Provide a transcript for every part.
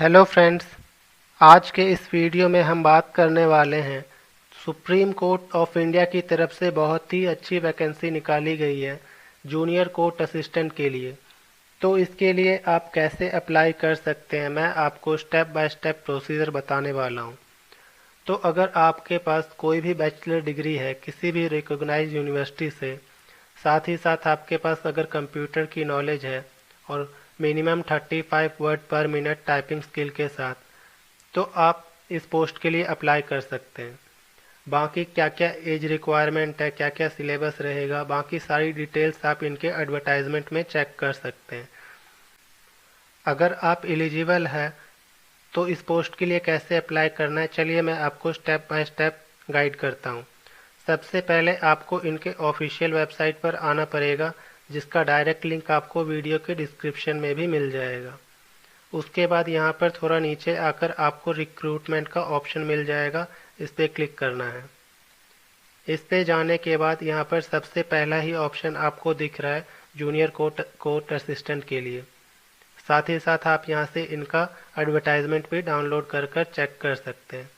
Hello friends, आज के इस वीडियो में हम बात करने वाले हैं सुप्रीम कोर्ट ऑफ इंडिया की तरफ से बहुत ही अच्छी वैकेंसी निकाली गई है जूनियर कोर्ट असिस्टेंट के लिए। तो इसके लिए आप कैसे अप्लाई कर सकते हैं, मैं आपको स्टेप बाय स्टेप प्रोसीजर बताने वाला हूं। तो अगर आपके पास कोई भी बैचलर डिग्री है किसी भी रिकॉग्नाइज्ड यूनिवर्सिटी से, साथ ही साथ आपके पास अगर कंप्यूटर की नॉलेज है और मिनिमम 35 वर्ड पर मिनट टाइपिंग स्किल के साथ, तो आप इस पोस्ट के लिए अप्लाई कर सकते हैं। बाकी क्या क्या एज रिक्वायरमेंट है, क्या क्या सिलेबस रहेगा, बाकी सारी डिटेल्स आप इनके एडवर्टाइजमेंट में चेक कर सकते हैं। अगर आप एलिजिबल है तो इस पोस्ट के लिए कैसे अप्लाई करना है, चलिए मैं आपको स्टेप बाय स्टेप गाइड करता हूँ। सबसे पहले आपको इनके ऑफिशियल वेबसाइट पर आना पड़ेगा, जिसका डायरेक्ट लिंक आपको वीडियो के डिस्क्रिप्शन में भी मिल जाएगा। उसके बाद यहाँ पर थोड़ा नीचे आकर आपको रिक्रूटमेंट का ऑप्शन मिल जाएगा, इस पर क्लिक करना है। इस पे जाने के बाद यहाँ पर सबसे पहला ही ऑप्शन आपको दिख रहा है जूनियर कोर्ट असिस्टेंट के लिए। साथ ही साथ आप यहाँ से इनका एडवर्टाइजमेंट भी डाउनलोड कर कर चेक कर सकते हैं।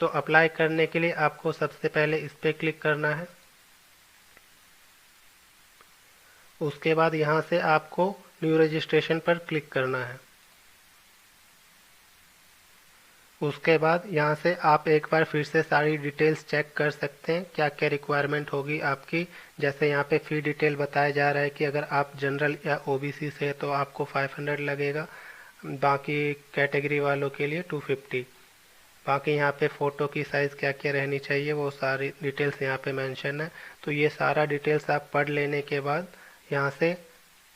तो अप्लाई करने के लिए आपको सबसे पहले इस पर क्लिक करना है। उसके बाद यहाँ से आपको न्यू रजिस्ट्रेशन पर क्लिक करना है। उसके बाद यहाँ से आप एक बार फिर से सारी डिटेल्स चेक कर सकते हैं, क्या क्या रिक्वायरमेंट होगी आपकी। जैसे यहाँ पे फी डिटेल बताया जा रहा है कि अगर आप जनरल या ओबीसी से तो आपको 500 लगेगा, बाकी कैटेगरी वालों के लिए 250। बाकी यहाँ पे फ़ोटो की साइज़ क्या क्या रहनी चाहिए वो सारी डिटेल्स यहाँ पे मेंशन है। तो ये सारा डिटेल्स आप पढ़ लेने के बाद यहाँ से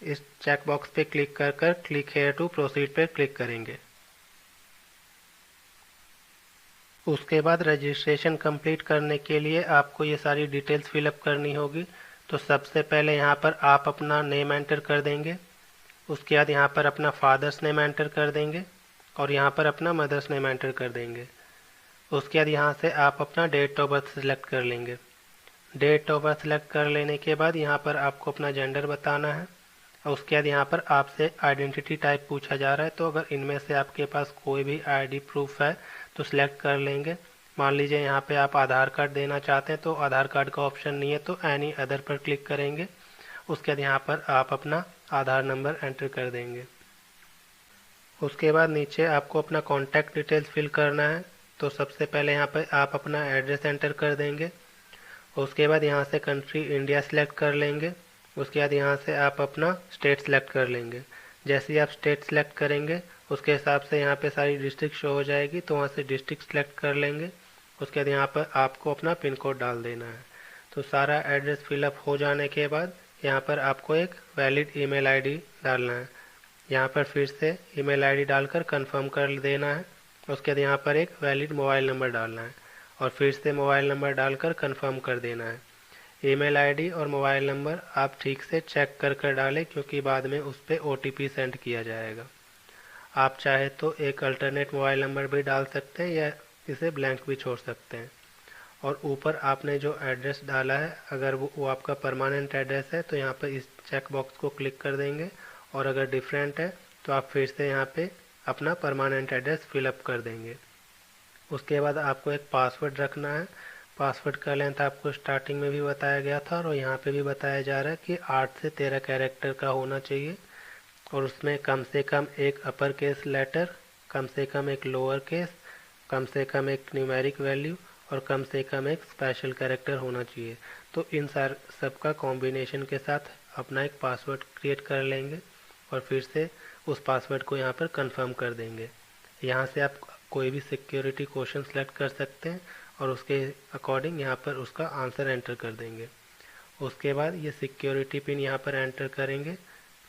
इस चेक बॉक्स पे क्लिक कर कर क्लिक हेयर टू प्रोसीड पे क्लिक करेंगे। उसके बाद रजिस्ट्रेशन कंप्लीट करने के लिए आपको ये सारी डिटेल्स फिलअप करनी होगी। तो सबसे पहले यहाँ पर आप अपना नेम एंटर कर देंगे। उसके बाद यहाँ पर अपना फादर्स नेम एंटर कर देंगे और यहाँ पर अपना मदर्स नेम एंटर कर देंगे। उसके बाद यहाँ से आप अपना डेट ऑफ बर्थ सेलेक्ट कर लेंगे। डेट ऑफ बर्थ सेलेक्ट कर लेने के बाद यहाँ पर आपको अपना जेंडर बताना है। और उसके बाद यहाँ पर आपसे आइडेंटिटी टाइप पूछा जा रहा है, तो अगर इनमें से आपके पास कोई भी आईडी प्रूफ है तो सिलेक्ट कर लेंगे। मान लीजिए यहाँ पे आप आधार कार्ड देना चाहते हैं तो आधार कार्ड का ऑप्शन नहीं है, तो एनी अदर पर क्लिक करेंगे। उसके बाद यहाँ पर आप अपना आधार नंबर एंटर कर देंगे। उसके बाद नीचे आपको अपना कॉन्टैक्ट डिटेल्स फिल करना है। तो सबसे पहले यहाँ पर आप अपना एड्रेस एंटर कर देंगे। उसके बाद यहाँ से कंट्री इंडिया सेलेक्ट कर लेंगे। उसके बाद यहाँ से आप अपना स्टेट सेलेक्ट कर लेंगे। जैसे ही आप स्टेट सेलेक्ट करेंगे उसके हिसाब से यहाँ पे सारी डिस्ट्रिक्ट शो हो जाएगी, तो वहाँ से डिस्ट्रिक्ट सेलेक्ट कर लेंगे। उसके बाद यहाँ पर आपको अपना पिन कोड डाल देना है। तो सारा एड्रेस फिलअप हो जाने के बाद यहाँ पर आपको एक वैलिड ईमेल आईडी डालना है। यहाँ पर फिर से ईमेल आईडी डालकर कंफर्म कर देना है। उसके बाद यहाँ पर एक वैलिड मोबाइल नंबर डालना है और फिर से मोबाइल नंबर डालकर कंफर्म कर देना है। ईमेल आईडी और मोबाइल नंबर आप ठीक से चेक कर कर डालें, क्योंकि बाद में उस पर ओटीपी सेंड किया जाएगा। आप चाहे तो एक अल्टरनेट मोबाइल नंबर भी डाल सकते हैं या इसे ब्लैंक भी छोड़ सकते हैं। और ऊपर आपने जो एड्रेस डाला है, अगर वो आपका परमानेंट एड्रेस है तो यहाँ पर इस चेक बॉक्स को क्लिक कर देंगे, और अगर डिफरेंट है तो आप फिर से यहाँ पे अपना परमानेंट एड्रेस फिलअप कर देंगे। उसके बाद आपको एक पासवर्ड रखना है। पासवर्ड का लेंथ आपको स्टार्टिंग में भी बताया गया था और यहाँ पे भी बताया जा रहा है कि 8 से 13 कैरेक्टर का होना चाहिए, और उसमें कम से कम एक अपर केस लेटर, कम से कम एक लोअर केस, कम से कम एक न्यूमेरिक वैल्यू और कम से कम एक स्पेशल कैरेक्टर होना चाहिए। तो इन सब का कॉम्बिनेशन के साथ अपना एक पासवर्ड क्रिएट कर लेंगे और फिर से उस पासवर्ड को यहाँ पर कंफर्म कर देंगे। यहाँ से आप कोई भी सिक्योरिटी क्वेश्चन सेलेक्ट कर सकते हैं और उसके अकॉर्डिंग यहाँ पर उसका आंसर एंटर कर देंगे। उसके बाद ये सिक्योरिटी पिन यहाँ पर एंटर करेंगे।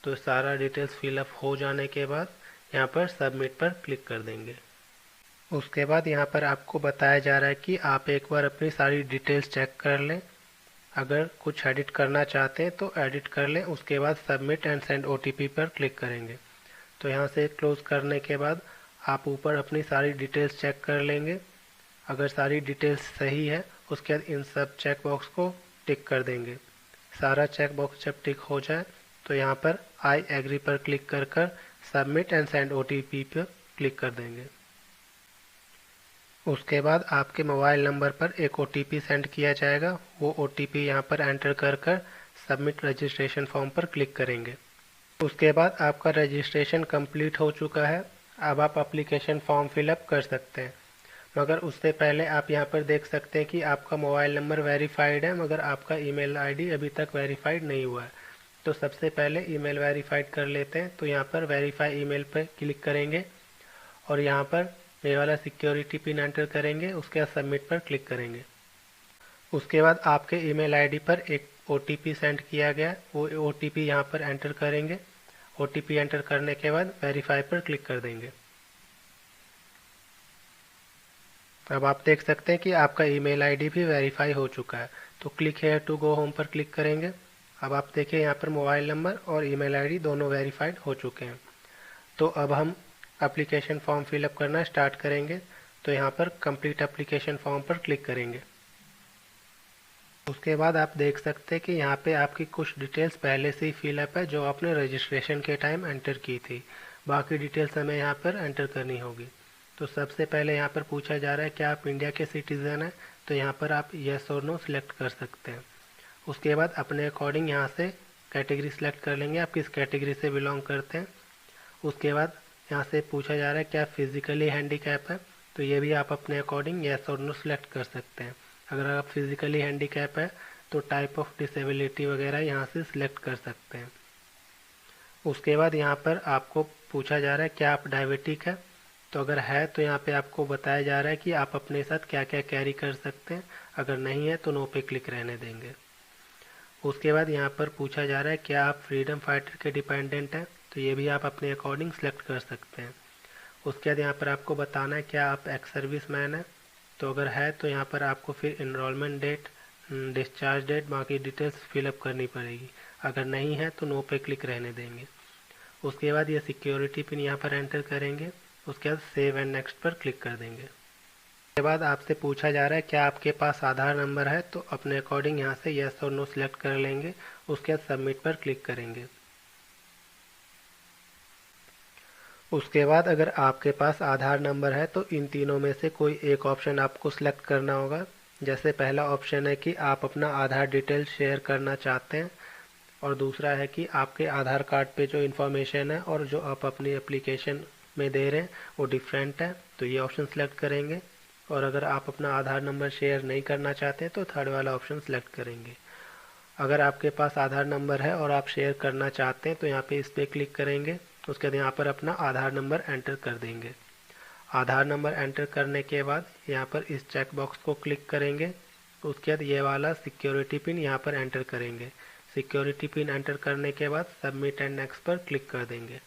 तो सारा डिटेल्स फिलअप हो जाने के बाद यहाँ पर सबमिट पर क्लिक कर देंगे। उसके बाद यहाँ पर आपको बताया जा रहा है कि आप एक बार अपनी सारी डिटेल्स चेक कर लें। अगर कुछ एडिट करना चाहते हैं तो एडिट कर लें। उसके बाद सबमिट एंड सेंड ओटीपी पर क्लिक करेंगे। तो यहाँ से क्लोज करने के बाद आप ऊपर अपनी सारी डिटेल्स चेक कर लेंगे। अगर सारी डिटेल्स सही है उसके बाद इन सब चेक बॉक्स को टिक कर देंगे। सारा चेक बॉक्स जब टिक हो जाए तो यहाँ पर आई एग्री पर क्लिक कर कर सबमिट एंड सेंड ओटीपी पर क्लिक कर देंगे। उसके बाद आपके मोबाइल नंबर पर एक OTP सेंड किया जाएगा। वो OTP यहाँ पर एंटर कर कर सबमिट रजिस्ट्रेशन फॉर्म पर क्लिक करेंगे। उसके बाद आपका रजिस्ट्रेशन कंप्लीट हो चुका है। अब आप एप्लीकेशन फॉर्म फिलअप कर सकते हैं, मगर उससे पहले आप यहाँ पर देख सकते हैं कि आपका मोबाइल नंबर वेरीफाइड है, मगर आपका ईमेल आईडी अभी तक वेरीफाइड नहीं हुआ है। तो सबसे पहले ईमेल वेरीफाइड कर लेते हैं। तो यहाँ पर वेरीफाई ईमेल पर क्लिक करेंगे और यहाँ पर ये वाला सिक्योरिटी पिन एंटर करेंगे। उसके बाद सबमिट पर क्लिक करेंगे। उसके बाद आपके ईमेल आईडी पर एक OTP सेंड किया गया, वो OTP यहाँ पर एंटर करेंगे। OTP एंटर करने के बाद वेरीफाई पर क्लिक कर देंगे। अब आप देख सकते हैं कि आपका ईमेल आईडी भी वेरीफाई हो चुका है। तो click here to go home पर क्लिक करेंगे। अब आप देखिए यहाँ पर मोबाइल नंबर और ईमेल आईडी दोनों वेरीफाइड हो चुके हैं। तो अब हम एप्लीकेशन फॉर्म फिलअप करना स्टार्ट करेंगे। तो यहाँ पर कंप्लीट एप्लीकेशन फॉर्म पर क्लिक करेंगे। उसके बाद आप देख सकते हैं कि यहाँ पे आपकी कुछ डिटेल्स पहले से ही फिलअप है, जो आपने रजिस्ट्रेशन के टाइम एंटर की थी। बाकी डिटेल्स हमें यहाँ पर एंटर करनी होगी। तो सबसे पहले यहाँ पर पूछा जा रहा है कि आप इंडिया के सिटीज़न हैं, तो यहाँ पर आप येस और नो सिलेक्ट कर सकते हैं। उसके बाद अपने अकॉर्डिंग यहाँ से कैटेगरी सिलेक्ट कर लेंगे, आप किस कैटेगरी से बिलोंग करते हैं। उसके बाद यहाँ से पूछा जा रहा है क्या फिजिकली हैंडीकैप है, तो ये भी आप अपने अकॉर्डिंग येस और नो सिलेक्ट कर सकते हैं। अगर आप फिजिकली हैंडीकैप है तो टाइप ऑफ डिसेबिलिटी वगैरह यहाँ से सिलेक्ट कर सकते हैं। उसके बाद यहाँ पर आपको पूछा जा रहा है क्या आप डायबिटिक है, तो अगर है तो यहाँ पे आपको बताया जा रहा है कि आप अपने साथ क्या क्या कैरी कर सकते हैं। अगर नहीं है तो नो पे क्लिक रहने देंगे। उसके बाद यहाँ पर पूछा जा रहा है क्या आप फ्रीडम फाइटर के डिपेंडेंट हैं, तो ये भी आप अपने अकॉर्डिंग सेलेक्ट कर सकते हैं। उसके बाद यहाँ पर आपको बताना है क्या आप एक्स सर्विस मैन है, तो अगर है तो यहाँ पर आपको फिर इनरोलमेंट डेट, डिस्चार्ज डेट, बाकी डिटेल्स फिलअप करनी पड़ेगी। अगर नहीं है तो नो पे क्लिक रहने देंगे। उसके बाद ये सिक्योरिटी पिन यहाँ पर एंटर करेंगे। उसके बाद सेव एंड नेक्स्ट पर क्लिक कर देंगे। उसके बाद आपसे पूछा जा रहा है क्या आपके पास आधार नंबर है, तो अपने अकॉर्डिंग यहाँ से येस और नो सिलेक्ट कर लेंगे। उसके बाद सबमिट पर क्लिक करेंगे। उसके बाद अगर आपके पास आधार नंबर है तो इन तीनों में से कोई एक ऑप्शन आपको सिलेक्ट करना होगा। जैसे पहला ऑप्शन है कि आप अपना आधार डिटेल शेयर करना चाहते हैं, और दूसरा है कि आपके आधार कार्ड पे जो इन्फॉर्मेशन है और जो आप अपनी एप्लीकेशन में दे रहे हैं वो डिफरेंट है, तो ये ऑप्शन सेलेक्ट करेंगे। और अगर आप अपना आधार नंबर शेयर नहीं करना चाहते हैं तो थर्ड वाला ऑप्शन सेलेक्ट करेंगे। अगर आपके पास आधार नंबर है और आप शेयर करना चाहते हैं तो यहाँ पे इस पर क्लिक करेंगे। उसके बाद यहाँ पर अपना आधार नंबर एंटर कर देंगे। आधार नंबर एंटर करने के बाद यहाँ पर इस चेक बॉक्स को क्लिक करेंगे। उसके बाद ये वाला सिक्योरिटी पिन यहाँ पर एंटर करेंगे। सिक्योरिटी पिन एंटर करने के बाद सबमिट एंड नेक्स्ट पर क्लिक कर देंगे।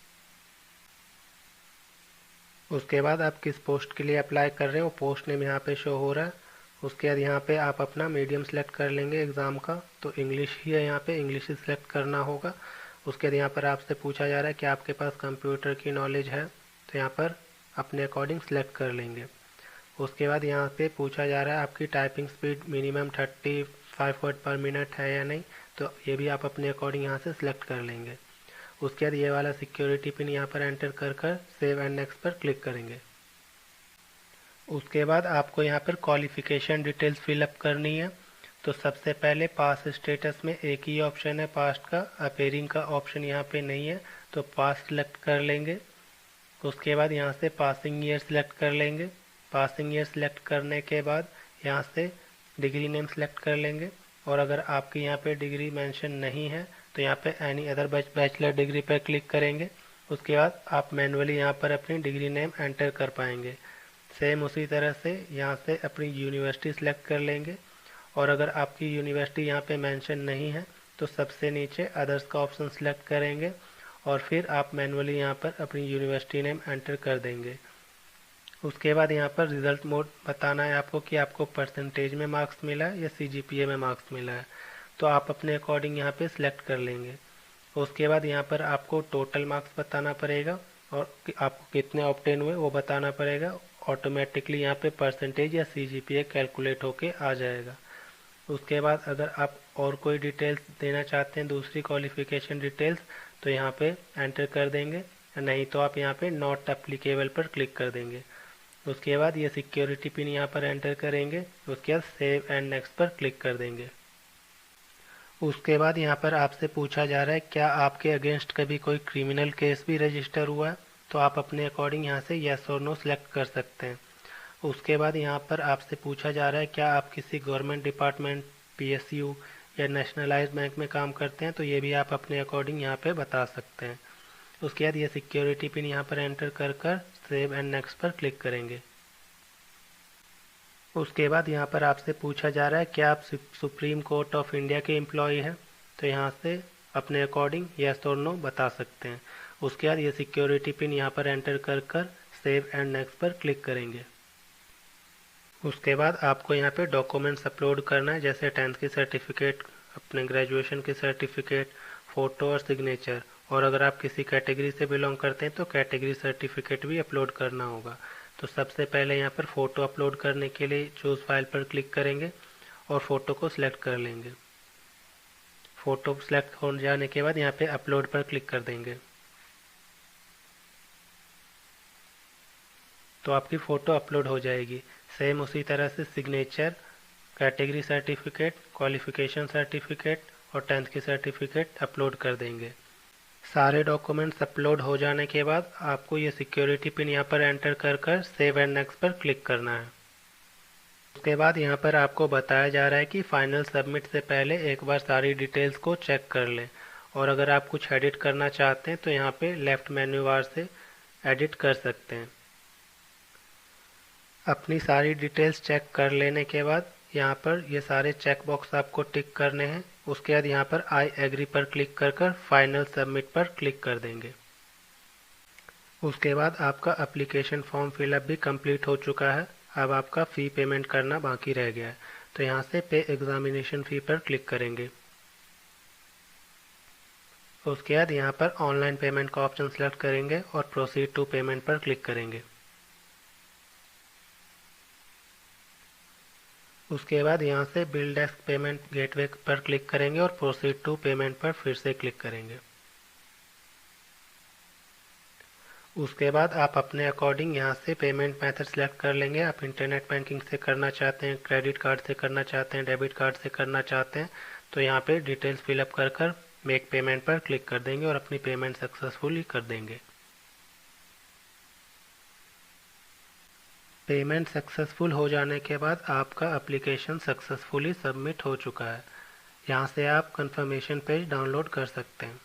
उसके बाद आप किस पोस्ट के लिए अप्लाई कर रहे हैं वो पोस्ट नेम यहाँ पे शो हो रहा है। उसके बाद यहाँ पे आप अपना मीडियम सेलेक्ट कर लेंगे एग्ज़ाम का, तो इंग्लिश ही है, यहाँ पे इंग्लिश ही सिलेक्ट करना होगा। उसके बाद यहाँ पर आपसे पूछा जा रहा है कि आपके पास कंप्यूटर की नॉलेज है, तो यहाँ पर अपने अकॉर्डिंग सेलेक्ट कर लेंगे। उसके बाद यहाँ पे पूछा जा रहा है आपकी टाइपिंग स्पीड मिनिमम 35 वर्ड पर मिनट है या नहीं, तो ये भी आप अपने अकॉर्डिंग यहाँ से सिलेक्ट कर लेंगे। उसके बाद ये वाला सिक्योरिटी पिन यहाँ पर एंटर कर कर सेव एंड नेक्स्ट पर क्लिक करेंगे। उसके बाद आपको यहाँ पर क्वालिफिकेशन डिटेल्स फिलअप करनी है। तो सबसे पहले पास स्टेटस में एक ही ऑप्शन है पास्ट का, अपेयरिंग का ऑप्शन यहाँ पे नहीं है, तो पास सिलेक्ट कर लेंगे। उसके बाद यहाँ से पासिंग ईयर सिलेक्ट कर लेंगे। पासिंग ईयर सिलेक्ट करने के बाद यहाँ से डिग्री नेम सिलेक्ट कर लेंगे, और अगर आपकी यहाँ पे डिग्री मेंशन नहीं है तो यहाँ पे एनी अदर बैचलर डिग्री पर क्लिक करेंगे। उसके बाद आप मैनुअली यहाँ पर अपनी डिग्री नेम एंटर कर पाएंगे। सेम उसी तरह से यहाँ से अपनी यूनिवर्सिटी सिलेक्ट कर लेंगे, और अगर आपकी यूनिवर्सिटी यहाँ पे मेंशन नहीं है तो सबसे नीचे अदर्स का ऑप्शन सिलेक्ट करेंगे, और फिर आप मैनुअली यहाँ पर अपनी यूनिवर्सिटी नेम एंटर कर देंगे। उसके बाद यहाँ पर रिज़ल्ट मोड बताना है आपको कि आपको परसेंटेज में मार्क्स मिला है या CGPA में मार्क्स मिला है, तो आप अपने अकॉर्डिंग यहाँ पे सिलेक्ट कर लेंगे। उसके बाद यहाँ पर आपको टोटल मार्क्स बताना पड़ेगा और आपको कितने ऑब्टेन हुए वो बताना पड़ेगा। ऑटोमेटिकली यहाँ पे परसेंटेज या CGPA कैलकुलेट होके आ जाएगा। उसके बाद अगर आप और कोई डिटेल्स देना चाहते हैं, दूसरी क्वालिफिकेशन डिटेल्स, तो यहाँ पे एंटर कर देंगे। नहीं तो आप यहाँ पे नॉट एप्लीकेबल पर क्लिक कर देंगे। उसके बाद ये सिक्योरिटी पिन यहाँ पर एंटर करेंगे। उसके बाद सेव एंड नेक्स्ट पर क्लिक कर देंगे। उसके बाद यहाँ पर आपसे पूछा जा रहा है क्या आपके अगेंस्ट कभी कोई क्रिमिनल केस भी रजिस्टर हुआ है, तो आप अपने अकॉर्डिंग यहाँ से येस और नो सेलेक्ट कर सकते हैं। उसके बाद यहाँ पर आपसे पूछा जा रहा है क्या आप किसी गवर्नमेंट डिपार्टमेंट, पीएसयू या नेशनलाइज्ड बैंक में काम करते हैं, तो ये भी आप अपने अकॉर्डिंग यहाँ पे बता सकते हैं। उसके बाद ये सिक्योरिटी पिन यहाँ पर एंटर कर कर सेव एंड नेक्स्ट पर क्लिक करेंगे। उसके बाद यहाँ पर आपसे पूछा जा रहा है क्या आप सुप्रीम कोर्ट ऑफ इंडिया के एम्प्लॉय हैं, तो यहाँ से अपने अकॉर्डिंग येस और नो बता सकते हैं। उसके बाद ये सिक्योरिटी पिन यहाँ पर एंटर कर कर सेव एंड नेक्स्ट पर क्लिक करेंगे। उसके बाद आपको यहाँ पे डॉक्यूमेंट्स अपलोड करना है, जैसे 10th की सर्टिफिकेट, अपने ग्रेजुएशन की सर्टिफिकेट, फ़ोटो और सिग्नेचर। और अगर आप किसी कैटेगरी से बिलोंग करते हैं तो कैटेगरी सर्टिफिकेट भी अपलोड करना होगा। तो सबसे पहले यहाँ पर फ़ोटो अपलोड करने के लिए चूज़ फाइल पर क्लिक करेंगे और फ़ोटो को सिलेक्ट कर लेंगे। फ़ोटो सिलेक्ट हो जाने के बाद यहाँ पे अपलोड पर क्लिक कर देंगे तो आपकी फ़ोटो अपलोड हो जाएगी। सेम उसी तरह से signature, category certificate, qualification certificate और 10th की सर्टिफिकेट अपलोड कर देंगे। सारे डॉक्यूमेंट्स अपलोड हो जाने के बाद आपको ये सिक्योरिटी पिन यहाँ पर एंटर कर कर सेव एंड नेक्स्ट पर क्लिक करना है। उसके बाद यहाँ पर आपको बताया जा रहा है कि फाइनल सबमिट से पहले एक बार सारी डिटेल्स को चेक कर लें, और अगर आप कुछ एडिट करना चाहते हैं तो यहाँ पे लेफ्ट मेन्यू बार से एडिट कर सकते हैं। अपनी सारी डिटेल्स चेक कर लेने के बाद यहाँ पर ये सारे चेक बॉक्स आपको टिक करने हैं। उसके बाद यहाँ पर आई एग्री पर क्लिक कर कर फाइनल सबमिट पर क्लिक कर देंगे। उसके बाद आपका एप्लीकेशन फॉर्म फिलअप भी कंप्लीट हो चुका है। अब आपका फ़ी पेमेंट करना बाकी रह गया है, तो यहाँ से पे एग्जामिनेशन फ़ी पर क्लिक करेंगे। उसके बाद यहाँ पर ऑनलाइन पेमेंट का ऑप्शन सेलेक्ट करेंगे और प्रोसीड टू पेमेंट पर क्लिक करेंगे। उसके बाद यहाँ से बिल डेस्क पेमेंट गेटवे पर क्लिक करेंगे और प्रोसीड टू पेमेंट पर फिर से क्लिक करेंगे। उसके बाद आप अपने अकॉर्डिंग यहाँ से पेमेंट मेथड सेलेक्ट कर लेंगे। आप इंटरनेट बैंकिंग से करना चाहते हैं, क्रेडिट कार्ड से करना चाहते हैं, डेबिट कार्ड से करना चाहते हैं, तो यहाँ पे डिटेल्स फिलअप कर कर मेक पेमेंट पर क्लिक कर देंगे और अपनी पेमेंट सक्सेसफुली कर देंगे। पेमेंट सक्सेसफुल हो जाने के बाद आपका एप्लीकेशन सक्सेसफुली सबमिट हो चुका है। यहाँ से आप कंफर्मेशन पेज डाउनलोड कर सकते हैं।